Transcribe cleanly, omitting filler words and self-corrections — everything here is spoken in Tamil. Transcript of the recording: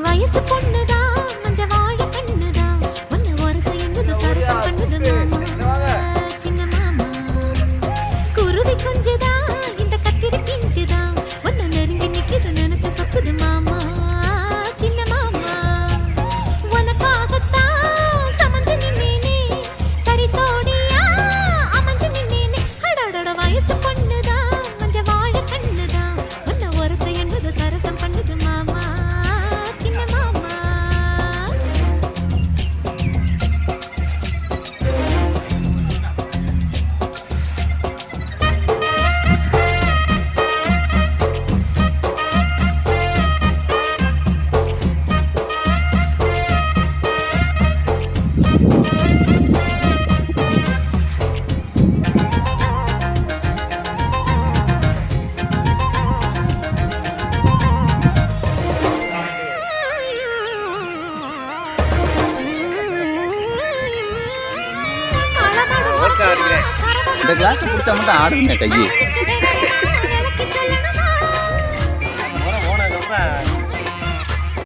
வயசு பொண்ணுதான் மஞ்ச வாழ கண்ணுதான் ஒன்னு வருஷம் என்னது சரசம் பண்ணுது மாமா சின்ன மாமா குருவி கொஞ்சுதான் இந்த கத்திரி பிஞ்சுதான் ஒன்னு நெருங்கி நிக்குது நினைச்சு சொக்குது மாமா சின்ன மாமா உனக்காகத்தான் சமஞ்சு நின்னேனே சரி சோடியா அமைஞ்சு நின்னேனே அடடட வயசு பொண்ணுதான் மஞ்ச வாழ கண்ணுதான் ஒன்னு வருஷம் என்னது சரசம் பண்ணுது மாமா சின்ன மாமா இந்த கிளாஸ் பிடிச்சா மட்டும் ஆடுங்க கையை